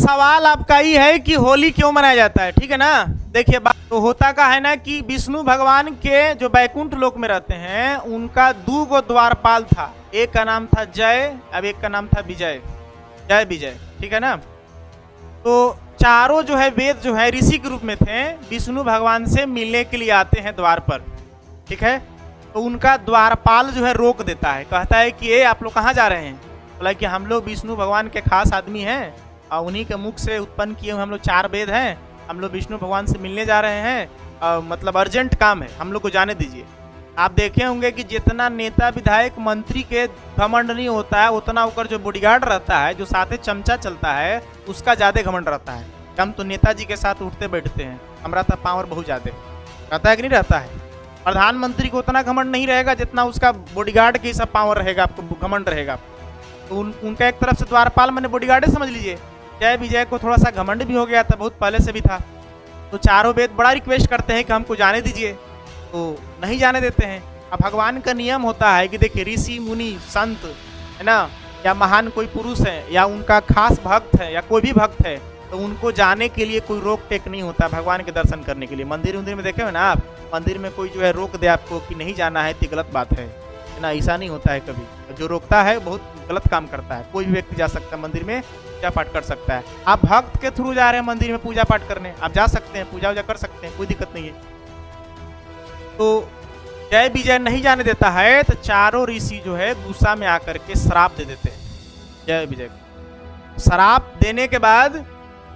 सवाल आपका ये है कि होली क्यों मनाया जाता है, ठीक है ना। देखिए बात तो होता का है ना कि विष्णु भगवान के जो बैकुंठ लोक में रहते हैं उनका 2 गो द्वारपाल था। एक का नाम था जय, अब एक का नाम था विजय, जय विजय, ठीक है ना। तो चारों जो है वेद जो है ऋषि के रूप में थे, विष्णु भगवान से मिलने के लिए आते हैं द्वार पर, ठीक है। तो उनका द्वारपाल जो है रोक देता है, कहता है कि ये आप लोग कहाँ जा रहे हैं। बोला कि हम लोग विष्णु भगवान के खास आदमी हैं और उन्हीं के मुख से उत्पन्न किए हुए हम लोग 4 वेद हैं, हम लोग विष्णु भगवान से मिलने जा रहे हैं, मतलब अर्जेंट काम है, हम लोग को जाने दीजिए। आप देखे होंगे कि जितना नेता विधायक मंत्री के घमंड नहीं होता है उतना ऊपर जो बॉडीगार्ड रहता है, जो साथ चमचा चलता है, उसका ज़्यादा घमंड रहता है। हम तो नेताजी के साथ उठते बैठते हैं, हमारा तो पावर बहुत ज़्यादा रहता है कि नहीं रहता है। प्रधानमंत्री को उतना घमंड नहीं रहेगा जितना उसका बॉडीगार्ड के सब पावर रहेगा, आपको घमंड रहेगा। तो उनका एक तरफ से द्वारपाल मैंने बॉडीगार्ड समझ लीजिए। जय विजय को थोड़ा सा घमंड भी हो गया था, बहुत पहले से भी था। तो चारों वेद बड़ा रिक्वेस्ट करते हैं कि हमको जाने दीजिए, तो नहीं जाने देते हैं। अब भगवान का नियम होता है कि देखिए ऋषि मुनि संत है ना, या महान कोई पुरुष है या उनका खास भक्त है या कोई भी भक्त है, तो उनको जाने के लिए कोई रोक टेक नहीं होता भगवान के दर्शन करने के लिए। मंदिर में देखे हो ना आप, मंदिर में कोई जो है रोक दे आपको कि नहीं जाना है तो गलत बात है ना, ऐसा नहीं होता है कभी। जो रोकता है बहुत गलत काम करता है। कोई भी व्यक्ति जा सकता है मंदिर में, पूजा पाठ कर सकता है। आप भक्त के थ्रू जा रहे हैं मंदिर में पूजा पाठ करने, आप जा सकते हैं, पूजा वूजा कर सकते हैं, कोई दिक्कत नहीं है। तो जय विजय नहीं जाने देता है तो चारों ऋषि जो है गुस्सा में आकर के श्राप दे देते हैं जय विजय को। श्राप देने के बाद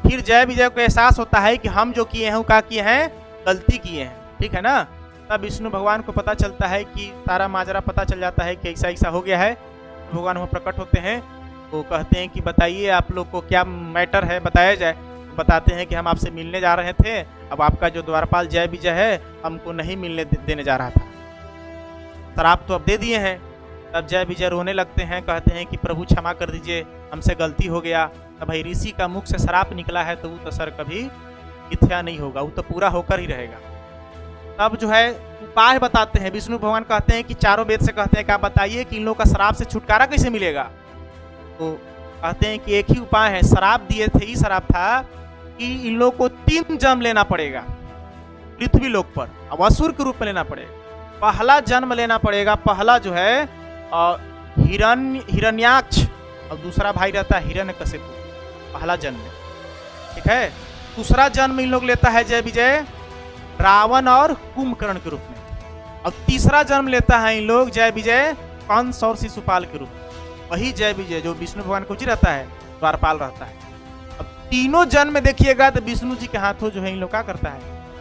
फिर जय विजय को एहसास होता है कि हम जो किए हैं वो क्या किए हैं, गलती किए हैं, ठीक है ना। तब विष्णु भगवान को पता चलता है कि सारा माजरा पता चल जाता है कि ऐसा ऐसा हो गया है। भगवान वहाँ प्रकट होते हैं, वो कहते हैं कि बताइए आप लोग को क्या मैटर है, बताया जाए। तो बताते हैं कि हम आपसे मिलने जा रहे थे, अब आपका जो द्वारपाल जय विजय है हमको नहीं मिलने देने जा रहा था, श्राप तो अब दे दिए हैं। तब जय विजय रोने लगते हैं, कहते हैं कि प्रभु क्षमा कर दीजिए, हमसे गलती हो गया। तब भाई ऋषि का मुख से श्राप निकला है तो वो तो सर कभी मिथ्या नहीं होगा, वो तो पूरा होकर ही रहेगा। तब जो है उपाय बताते हैं, विष्णु भगवान कहते हैं कि चारों वेद से कहते हैं कि आप बताइए कि इन लोगों का श्राप से छुटकारा कैसे मिलेगा। तो कहते हैं कि एक ही उपाय है, श्राप दिए थे, ये श्राप था कि इन लोगों को 3 जन्म लेना पड़ेगा पृथ्वी लोक पर, अब असुर के रूप में लेना पड़ेगा। पहला जन्म लेना पड़ेगा, पहला जो है हिरण्याक्ष और दूसरा भाई रहता है हिरण्यकशिपु, पहला जन्म, ठीक है। दूसरा जन्म इन लोग लेता है जय विजय रावण और कुंभकर्ण के रूप में, और तीसरा जन्म लेता है इन लोग जय विजय कंस और शिशुपाल के रूप में। वही जय विजय जो विष्णु भगवान को जी रहता है, द्वारपाल रहता है। अब तीनों जन्म में देखिएगा तो विष्णु जी के हाथों जो है इन लोग क्या करता है,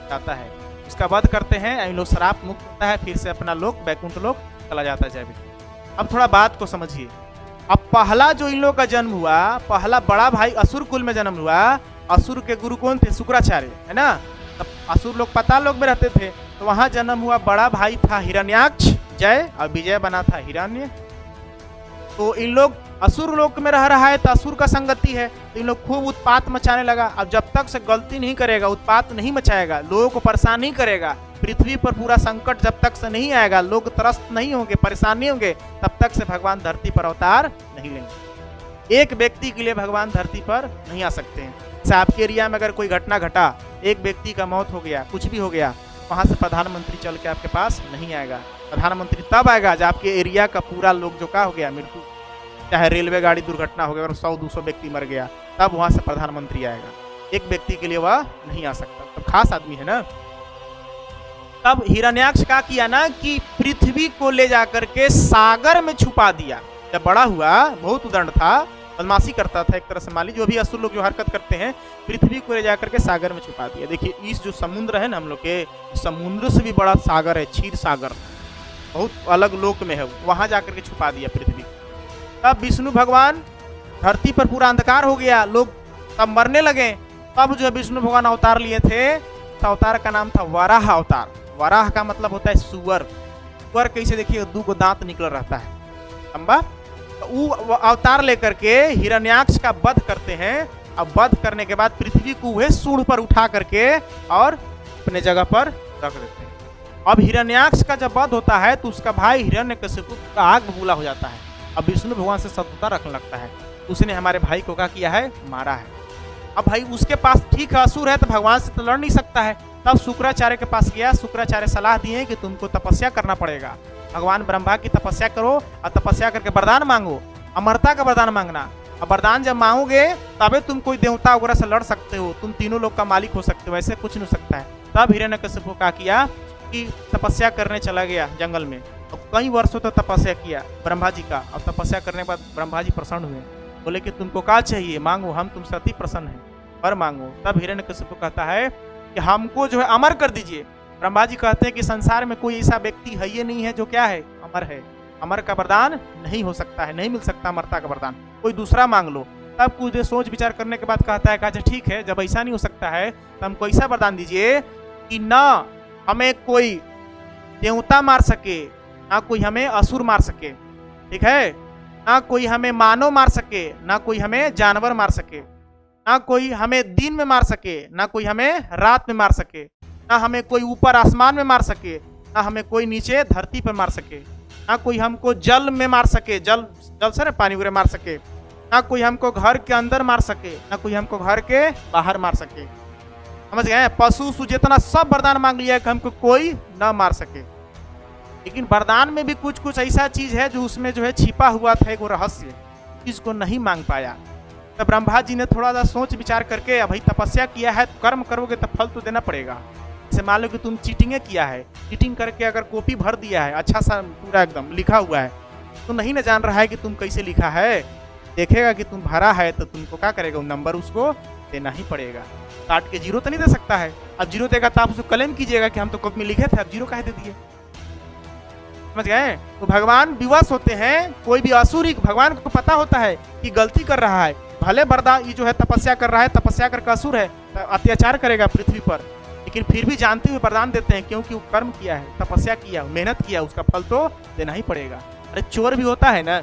जाता है, उसका वध करते हैं, इन लोग श्राप मुक्त होता है, फिर से अपना लोक बैकुंठ लोक चला जाता है जय विजय। अब थोड़ा बात को समझिए। अब पहला जो इन लोग का जन्म हुआ, पहला बड़ा भाई असुर कुल में जन्म हुआ। असुर के गुरु कौन थे, शुक्राचार्य, है ना। तब असुर लोग पाताल लोक में रहते थे, तो वहां जन्म हुआ, बड़ा भाई था हिरण्याक्ष जय और विजय बना था हिरण्य। तो इन लोग असुर लोक में रह रहा है तो असुर का संगति है, तो इन लोग खूब उत्पात मचाने लगा। अब जब तक से गलती नहीं करेगा, उत्पात नहीं मचाएगा, लोगों को परेशान नहीं करेगा, पृथ्वी पर पूरा संकट जब तक से नहीं आएगा, लोग त्रस्त नहीं होंगे, परेशान नहीं होंगे, तब तक से भगवान धरती पर अवतार नहीं लेंगे। एक व्यक्ति के लिए भगवान धरती पर नहीं आ सकते हैं। जैसे आपके एरिया में अगर कोई घटना घटा, एक व्यक्ति का मौत हो गया, कुछ भी हो गया, वहां से प्रधानमंत्री चल के आपके पास नहीं आएगा। प्रधानमंत्री तब आएगा जब आपके एरिया का पूरा लोग जो का हो गया मृत्यु, चाहे रेलवे गाड़ी दुर्घटना हो गया और 100-200 व्यक्ति मर गया, तब वहां से प्रधानमंत्री आएगा। एक व्यक्ति के लिए वह नहीं आ सकता, तब खास आदमी है ना। तब हिरण्याक्ष का किया ना कि पृथ्वी को ले जाकर के सागर में छुपा दिया। जब बड़ा हुआ, बहुत उदंड था, बदमाशी करता था एक तरह से, माली जो भी असुर लोग जो हरकत करते हैं, पृथ्वी को ले जाकर के सागर में छुपा दिया। देखिए इस जो समुद्र है ना हम लोग के, समुद्र से भी बड़ा सागर है, क्षीर सागर, बहुत अलग लोक में है, वहां जाकर के छुपा दिया पृथ्वी। तब विष्णु भगवान, धरती पर पूरा अंधकार हो गया, लोग तब मरने लगे। तब जो विष्णु भगवान अवतार लिए थे, तो अवतार का नाम था वराह अवतार। वराह का मतलब होता है सुअर। सुअर कैसे, देखिए 2 दांत निकल रहता है लंबा, तो वो अवतार लेकर के हिरण्याक्ष का वध करते हैं। अब वध करने के बाद पृथ्वी को वह सूंड पर उठा करके और अपने जगह पर रख देते हैं। अब हिरण्याक्ष का जब वध होता है तो उसका भाई हिरण्यकशिपु का आग बबूला हो जाता है। अब विष्णु भगवान से शत्रुता रखने लगता है, उसने हमारे भाई को क्या किया है, मारा है। अब भाई उसके पास ठीक है असुर है तो भगवान से तो लड़ नहीं सकता है। तब शुक्राचार्य के पास गया, शुक्राचार्य सलाह दिए कि तुमको तपस्या करना पड़ेगा, भगवान ब्रह्मा की तपस्या करो और तपस्या करके वरदान मांगो, अमरता का वरदान मांगना। अब वरदान जब मांगोगे तबे तुम कोई देवता वगैरह से लड़ सकते हो, तुम तीनों लोग का मालिक हो सकते हो, ऐसे कुछ नहीं हो सकता है। तब हिरण्यकशिपु क्या किया कि तपस्या करने चला गया जंगल में, और कई वर्षों तक तपस्या किया ब्रह्मा जी का। और तपस्या करने के बाद ब्रह्मा जी प्रसन्न हुए, बोले कि तुमको क्या चाहिए मांगो, हम तुमसे अति प्रसन्न हैं, पर मांगो। तब हिरण्यकशिपु कहता है कि हमको जो है अमर कर दीजिए। ब्रह्मा जी कहते हैं कि संसार में कोई ऐसा व्यक्ति है ये नहीं है जो क्या है, अमर है। अमर का वरदान नहीं हो सकता है, नहीं मिल सकता अमरता का वरदान, कोई दूसरा मांग लो। तब कुछ देर सोच विचार करने के बाद कहता है कि अच्छा ठीक है, जब ऐसा नहीं हो सकता है तो हमको ऐसा वरदान दीजिए कि ना हमें कोई देवता मार सके, ना कोई हमें असुर मार सके, ठीक है, ना कोई हमें मानव मार सके, ना कोई हमें जानवर मार सके, ना कोई हमें दिन में मार सके, ना कोई हमें रात में मार सके, ना हमें कोई ऊपर आसमान में मार सके, ना हमें कोई नीचे धरती पर मार सके, ना कोई हमको जल में मार सके, जल से ना पानी वगैरह मार सके, ना कोई हमको घर के अंदर मार सके, ना कोई हमको घर के बाहर मार सके। समझ गए? पशु सु जितना सब वरदान मांग लिया कि हमको कोई ना मार सके। लेकिन वरदान में भी कुछ कुछ ऐसा चीज है जो उसमें जो है छिपा हुआ था, एक रहस्य, जिसको नहीं मांग पाया। तब ब्रह्मा जी ने थोड़ा सा सोच विचार करके, भाई तपस्या किया है, कर्म करोगे तो फल तो देना पड़ेगा। जैसे मान लो कि तुम चीटिंग किया है, चीटिंग करके अगर कॉपी भर दिया है, अच्छा सा पूरा एकदम लिखा हुआ है, तो नहीं ना जान रहा है कि तुम कैसे लिखा है, देखेगा कि तुम भरा है तो तुमको क्या करेगा, नंबर उसको देना ही पड़ेगा। काट के जीरो तो नहीं दे सकता है। अब जीरो देगा तो आप उसको क्लेम कीजिएगा कि हम तो कॉपी में लिखे थे, अब जीरो काहे दे दिए। समझ गए? तो भगवान विवश होते हैं, कोई भी असुर भगवान को पता होता है कि गलती कर रहा है, भले बरदा ये जो है तपस्या कर रहा है, तपस्या करके असुर है, अत्याचार करेगा पृथ्वी पर, लेकिन फिर भी जानते हुए वरदान देते हैं, क्योंकि वो कर्म किया है, तपस्या किया, मेहनत किया, उसका फल तो देना ही पड़ेगा। अरे चोर भी होता है ना,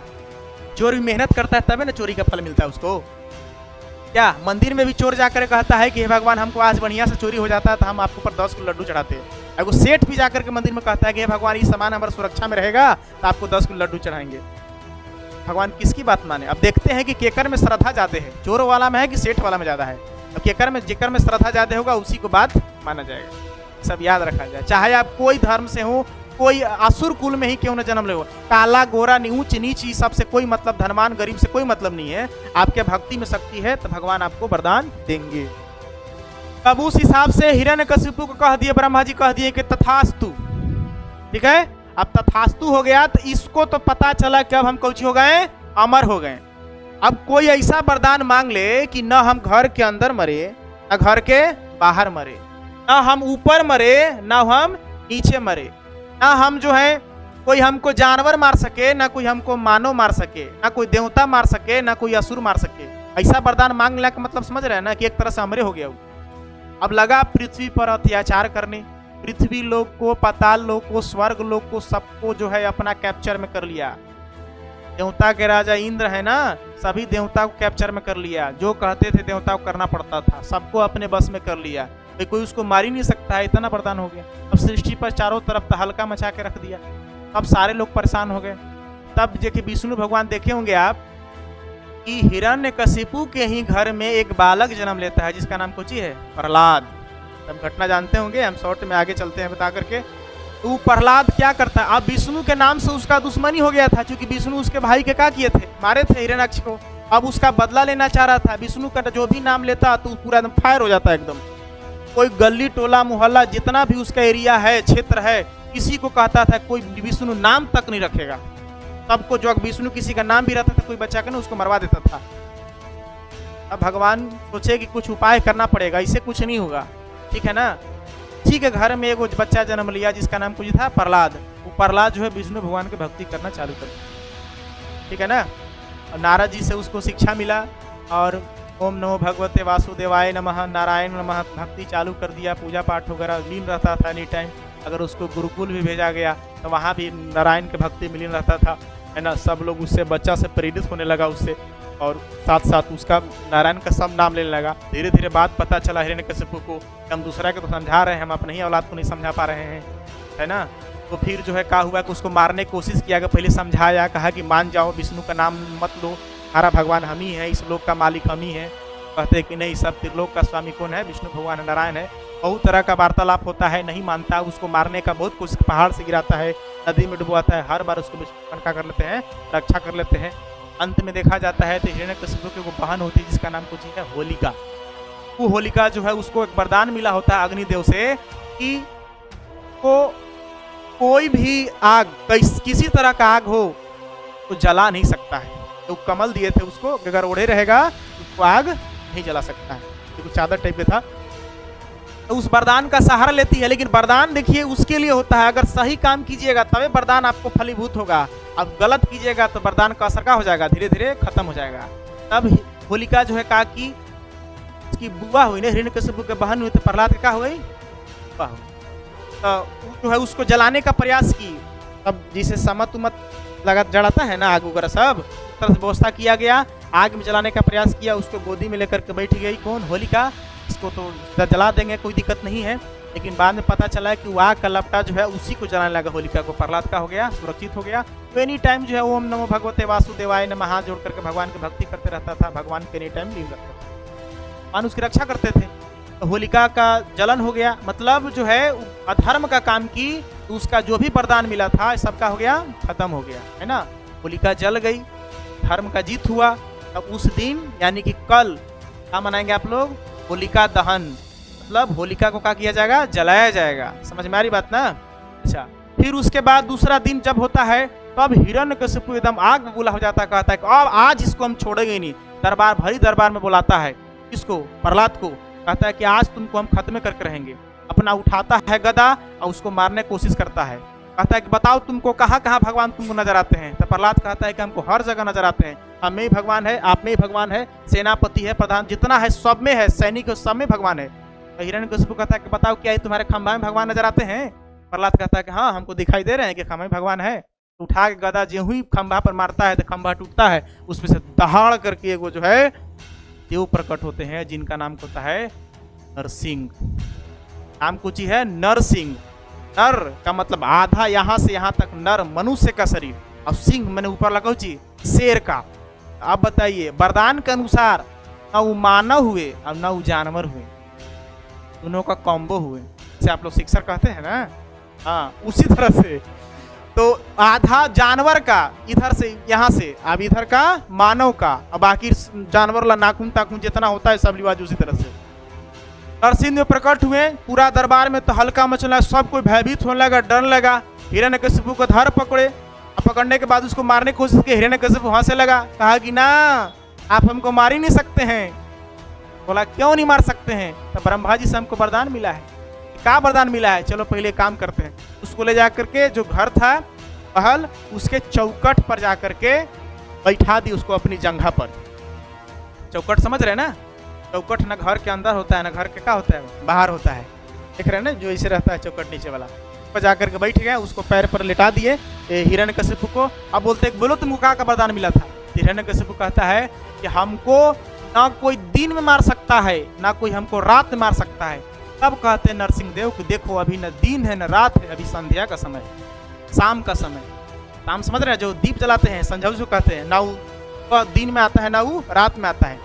चोर भी मेहनत करता है तभी ना चोरी का फल मिलता है उसको। क्या मंदिर में भी चोर जाकर कहता है कि हे भगवान हमको आज बढ़िया से चोरी हो जाता है तो हम आपके ऊपर 10 किलो लड्डू चढ़ाते हैं। अगर सेठ भी जाकर के मंदिर में कहता है कि हे भगवान ये सामान हमारा सुरक्षा में रहेगा तो आपको 10 किलो लड्डू चढ़ाएंगे। भगवान किसकी बात माने? अब देखते हैं कि केकर में श्रद्धा ज्यादा है, चोर वाला में है कि सेठ वाला में ज्यादा है। अब केकर में जेकर में श्रद्धा ज्यादा होगा उसी को बात माना जाएगा। सब याद रखा जाए, चाहे आप कोई धर्म से हो, कोई असुर कुल में ही क्यों न जन्म ले हो, काला गोरा ऊंच नीच ये सबसे कोई मतलब, धनवान गरीब से कोई मतलब नहीं है। आपके भक्ति में शक्ति है तो भगवान आपको वरदान देंगे। अब उस हिसाब से हिरण्यकशिपु को कह दिए, ब्रह्मा जी कह दिए कि तथास्तु, ठीक है। अब तथास्तु हो गया तो इसको तो पता चला कि अब हम कौची हो गए, अमर हो गए। अब कोई ऐसा वरदान मांग ले कि न हम घर के अंदर मरे, न घर के बाहर मरे, न हम ऊपर मरे, न हम नीचे मरे, ना हम जो है कोई हमको जानवर मार सके, ना कोई हमको मानव मार सके, ना कोई देवता मार सके, ना कोई असुर मार सके। ऐसा वरदान मांग लेने का मतलब समझ रहे हैं ना कि एक तरह से अमरे हो गया वो। अब लगा पृथ्वी पर अत्याचार करने, पृथ्वी लोग को, पाताल लोग को, स्वर्ग लोग को, सबको जो है अपना कैप्चर में कर लिया। देवता के राजा इंद्र है ना, सभी देवता को कैप्चर में कर लिया। जो कहते थे देवता को करना पड़ता था, सबको अपने बस में कर लिया। कोई उसको मार ही नहीं सकता है, इतना वरदान हो गया। अब सृष्टि पर चारों तरफ तहलका मचा के रख दिया, अब सारे लोग परेशान हो गए। तब देखिए विष्णु भगवान देखे होंगे आप कि हिरण्यकशिपु के ही घर में एक बालक जन्म लेता है जिसका नाम कुछ है, प्रहलाद। तब घटना जानते होंगे, हम शॉर्ट में आगे चलते हैं बता करके। तो प्रहलाद क्या करता है, अब विष्णु के नाम से उसका दुश्मनी हो गया था, क्योंकि विष्णु उसके भाई के क्या किए थे, मारे थे हिरण्याक्ष को। अब उसका बदला लेना चाह रहा था। विष्णु का जो भी नाम लेता तो पूरा एकदम फायर हो जाता है एकदम। कोई गली टोला मोहल्ला जितना भी उसका एरिया है, क्षेत्र है, किसी को कहता था कोई विष्णु नाम तक नहीं रखेगा। सबको जो विष्णु किसी का नाम भी रहता था कोई बच्चा के ना उसको मरवा देता था। अब भगवान सोचे कि कुछ उपाय करना पड़ेगा, इससे कुछ नहीं होगा, ठीक है ना। ठीक है, घर में एक बच्चा जन्म लिया जिसका नाम कुछ था प्रहलाद। वो प्रहलाद जो है विष्णु भगवान की भक्ति करना चालू कर दिया, ठीक है ना। और नारद जी से उसको शिक्षा मिला और ओम नमो भगवते वासुदेवाय नमः, नारायण नमः भक्ति चालू कर दिया। पूजा पाठ वगैरह लीन रहता था एनी टाइम। अगर उसको गुरुकुल भी भेजा गया तो वहाँ भी नारायण के भक्ति में लीन रहता था, है ना। सब लोग उससे, बच्चा से प्रेरित होने लगा उससे, और साथ साथ उसका नारायण का सब नाम लेने लगा। धीरे धीरे बात पता चला हिरण्यकशिपु को, हम दूसरा के तो समझा रहे हैं, हम अपने ही औलाद को नहीं समझा पा रहे हैं, है ना। तो फिर जो है क्या हुआ कि उसको मारने की कोशिश किया गया। पहले समझाया, कहा कि मान जाओ, विष्णु का नाम मत लो, हमारा भगवान हम ही है, इस लोक का मालिक हम ही है। कहते हैं कि नहीं, सब त्रिलोक का स्वामी कौन है? विष्णु भगवान नारायण है। बहुत तरह का वार्तालाप होता है, नहीं मानता, उसको मारने का बहुत कुछ, पहाड़ से गिराता है, नदी में डुबवाता है, हर बार उसको विष्णु कर लेते हैं, रक्षा कर लेते हैं। अंत में देखा जाता है तो हिरण्यकशिपु की वो बहन होती है जिसका नाम कुछ है होलिका। वो होलिका जो है उसको एक वरदान मिला होता है अग्निदेव से कि को कोई भी आग, किसी तरह का आग हो तो जला नहीं सकता है। तो कमल दिए थे उसको, अगर ओढ़े रहेगा उसको आग नहीं जला सकता है, तो कुछ चादर टाइप में था। तो उस वरदान का सहारा लेती है, लेकिन वरदान देखिए उसके लिए होता है, अगर सही काम कीजिएगा तभी वरदान आपको फलीभूत होगा, अब गलत कीजिएगा तो वरदान का असर क्या हो जाएगा, धीरे धीरे खत्म हो जाएगा। तब होलिका जो है कहा कि उसकी बुआ हुई ना, हिरण्यकशिपु के बहन हुई, तो प्रहलाद क्या हो गई, बुआ हुई। तो जो है उसको जलाने का प्रयास की। तब जिसे समत उमत लगा जलाता है ना आग वगैरह, सब तरह से व्यवस्था किया गया, आग में जलाने का प्रयास किया, उसको गोदी में लेकर के बैठ गई कौन, होलिका। इसको तो जला देंगे, कोई दिक्कत नहीं है। लेकिन बाद में पता चला है कि वो आग का लपटा जो है उसी को जलाने लगा होलिका को। प्रहलाद का हो गया, सुरक्षित हो गया। तो एनी टाइम जो है ओम नमो भगवते वासुदेवाय नमः हाथ जोड़ करके भगवान की भक्ति करते रहता था, भगवान के एनी टाइम लीन रखता था, भगवान उसकी रक्षा करते थे। तो होलिका का जलन हो गया, मतलब जो है अधर्म का काम की, तो उसका जो भी वरदान मिला था सबका हो गया, खत्म हो गया, है ना। होलिका जल गई, धर्म का जीत हुआ। अब उस दिन यानी कि कल क्या मनाएंगे आप लोग, होलिका दहन, मतलब होलिका को क्या किया जाएगा, जलाया जाएगा। समझ में आ रही बात ना। अच्छा, फिर उसके बाद दूसरा दिन जब होता है तब हिरण्यकशिपु एकदम आग बबूला हो जाता है, कहता है कि अब आज इसको हम छोड़ेंगे नहीं। दरबार, भरी दरबार में बुलाता है किसको, प्रहलाद को, कहता है कि आज तुमको हम खत्म करके रहेंगे। अपना उठाता है गदा और उसको मारने की कोशिश करता है, कहता है कि बताओ तुमको कहाँ कहाँ भगवान तुमको नजर आते हैं। तो प्रहलाद कहता है कि हमको हर जगह नजर आते हैं, हम में ही भगवान है, आप में ही भगवान है, सेनापति है, प्रधान जितना है सब में है, सैनिक सब में भगवान है। तो हिरण्यकशिपु कहता है कि बताओ क्या ये तुम्हारे खंभा में भगवान नजर आते हैं। प्रहलाद कहता है कि हाँ हमको दिखाई दे रहे हैं कि खंभा में भगवान है। उठा के गदा जो ही खंभा पर मारता है तो खंभा टूटता है, उसमें से दहाड़ करके वो जो है देव प्रकट होते हैं, जिनका नाम होता है नरसिंह। नाम कुछ ही है नरसिंह। नर का मतलब आधा यहाँ से यहाँ तक नर, मनुष्य का शरीर, और सिंह मैंने ऊपर लगा शेर का। अब बताइए वरदान के अनुसार न वो मानव हुए और न वो जानवर हुए, दोनों का कॉम्बो हुए, जैसे आप लोग शिक्षक कहते हैं ना, हाँ उसी तरह से। तो आधा जानवर का इधर से यहाँ से, अब इधर का मानव का, और बाकी जानवर ला नाखून ताखून जितना होता है सब रिवाज उसी तरह से। नरसिंह में प्रकट हुए, पूरा दरबार में तो हल्का मचला, सब कोई भयभीत होने लगा, डरने लगा। हिरण्यकशिपु को धर पकड़े, पकड़ने के बाद उसको मारने की कोशिश की। हिरण्यकशिपु हंसने लगा, कहा कि ना आप हमको मार ही नहीं सकते हैं। बोला क्यों नहीं मार सकते हैं, तो ब्रह्मा जी से हमको वरदान मिला है। क्या वरदान मिला है, चलो पहले काम करते हैं। उसको ले जा करके जो घर था पहल, उसके चौकट पर जा करके बैठा दी उसको अपनी जंघा पर। चौकट समझ रहे ना, चौकट ना घर के अंदर होता है ना घर के क्या होता है, बाहर होता है, देख रहे हैं ना, जो ऐसे रहता है चौकट नीचे वाला, उस पर जाकर के बैठ गए, उसको पैर पर लिटा दिए हिरण्यकशिपु को। अब बोलते बोलो तुमको क्या का वरदान मिला था। हिरण्यकशिपु कहता है कि हमको ना कोई दिन में मार सकता है, ना कोई हमको रात में मार सकता है। तब कहते हैं नरसिंह देव कि देखो अभी न दिन है न रात है, अभी संध्या का समय, शाम का समय। शाम समझ रहे हैं, जो दीप जलाते हैं संझा जो कहते हैं, ना वो दिन में आता है ना वो रात में आता है।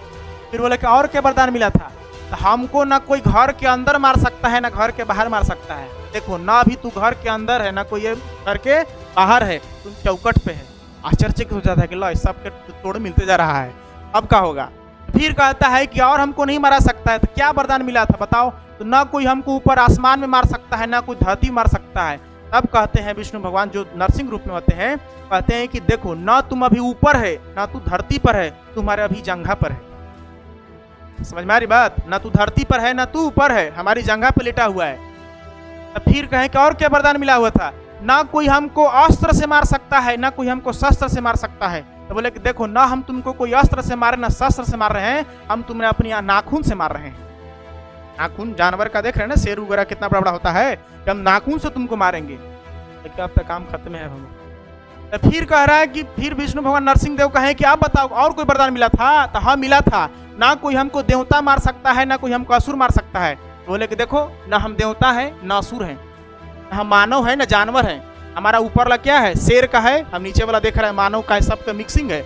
फिर बोले कि और क्या वरदान मिला था, तो हमको ना कोई घर के अंदर मार सकता है ना घर के बाहर मार सकता है। देखो ना अभी तू घर के अंदर है ना कोई ये घर के बाहर है, तुम चौकट पे है। आश्चर्य हो जाता है कि लो सबके तोड़ मिलते जा रहा है, अब क्या होगा। फिर कहता है कि और हमको नहीं मारा सकता है, तो क्या वरदान मिला था बताओ। तो ना कोई हमको ऊपर आसमान में मार सकता है ना कोई धरती मार सकता है। तब कहते हैं विष्णु भगवान जो नरसिंह रूप में होते हैं, कहते हैं कि देखो ना तुम अभी ऊपर है ना तू धरती पर है, तुम्हारे अभी जंघा पर है। समझ में आ रही बात, ना तू धरती पर है ना तू ऊपर है, हमारी जंघा पर लेटा हुआ है। तब फिर कहें कि और क्या वरदान मिला हुआ था, ना कोई हमको अस्त्र से मार सकता है ना कोई हमको शस्त्र से मार सकता है। तो बोले कि देखो ना हम तुमको कोई अस्त्र से मारे ना शस्त्र से मार रहे हैं, हम तुम्हें अपनी नाखून से मार रहे हैं। नाखून जानवर का देख रहे हैं ना, शेर वगैरह कितना बड़ा बड़ा होता है, कि हम नाखून से तुमको मारेंगे। अब तक काम खत्म है हम। तो फिर कह रहा है कि फिर विष्णु भगवान नरसिंह देव कहें कि आप बताओ और कोई वरदान मिला था। तो हाँ मिला था, ना कोई हमको देवता मार सकता है ना कोई हमको असुर मार सकता है। बोले कि देखो ना हम देवता है ना असुर हैं, हम मानव है ना जानवर हैं। हमारा ऊपर वाला क्या है, शेर का है, हम नीचे वाला देख रहे हैं मानव का है, सबका मिक्सिंग है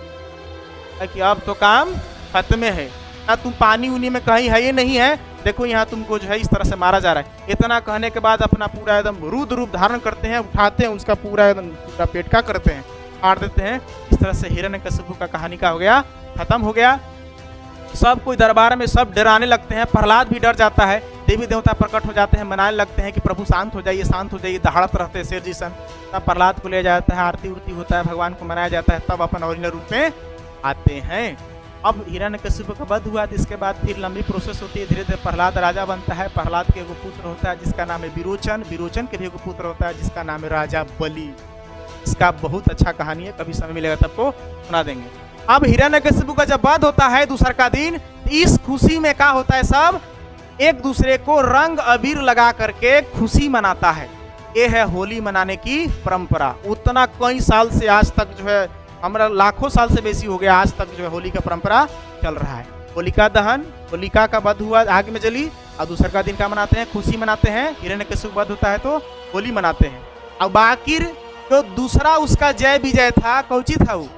कि अब तो काम खत्म है। ना तुम पानी उनी में कहीं है, ये नहीं है, देखो यहाँ तुमको जो है इस तरह से मारा जा रहा है। इतना कहने के बाद अपना पूरा एकदम रुद्र रूप धारण करते हैं, उठाते हैं, उसका पूरा एकदम पूरा पेट का करते हैं, काट देते हैं। इस तरह से हिरण्यकशिपु का कहानी का हो गया, खत्म हो गया। सब कोई दरबार में सब डराने लगते हैं, प्रहलाद भी डर जाता है, देवी देवता प्रकट हो जाते हैं, मनाने लगते हैं कि प्रभु शांत हो जाइए, शांत हो जाइए, दहाड़त रहते हैं शेर जी सन। तब प्रहलाद को ले जाता है, आरती उरती होता है, भगवान को मनाया जाता है, तब अपन ओरिजिनल रूप में आते हैं। अब हिरण्यकशिपु का वध हुआ, तो इसके बाद फिर लंबी प्रोसेस होती है, धीरे धीरे प्रहलाद राजा बनता है। प्रहलाद के एगो पुत्र होता है जिसका नाम है विरोचन, विरोचन के भी एगो पुत्र होता है जिसका नाम है राजा बलि। इसका बहुत अच्छा कहानी है, कभी समय मिलेगा तब को सुना देंगे। अब हिरण्यकशिपु का जब वध होता है दूसर का दिन, इस खुशी में क्या होता है, सब एक दूसरे को रंग अबीर लगा करके खुशी मनाता है। ये है होली मनाने की परंपरा। उतना कई साल से आज तक जो है, हमारा लाखों साल से बेसी हो गया, आज तक जो है होली का परंपरा चल रहा है। होलिका दहन, होलिका का वध हुआ, आग में जली, और दूसर का दिन का मनाते हैं, खुशी मनाते हैं। हिरण्यकशिपु वध होता है तो होली मनाते हैं। अब बाकी जो दूसरा उसका जय विजय था, कौची था वो,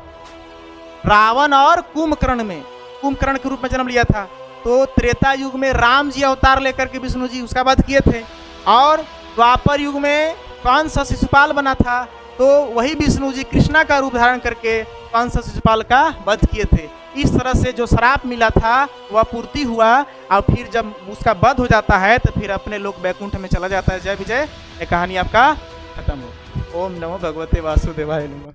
रावण और कुंभकर्ण में, कुंभकर्ण के रूप में जन्म लिया था। तो त्रेता युग में राम जी अवतार लेकर के विष्णु जी उसका वध किए थे, और द्वापर युग में कंस शिशुपाल बना था, तो वही विष्णु जी कृष्णा का रूप धारण करके कंस शिशुपाल का वध किए थे। इस तरह से जो श्राप मिला था वह पूर्ति हुआ, और फिर जब उसका वध हो जाता है तो फिर अपने लोग बैकुंठ में चला जाता है। जय विजय, ये कहानी आपका खत्म हो। ओम नमो भगवते वासुदेवाय नमः।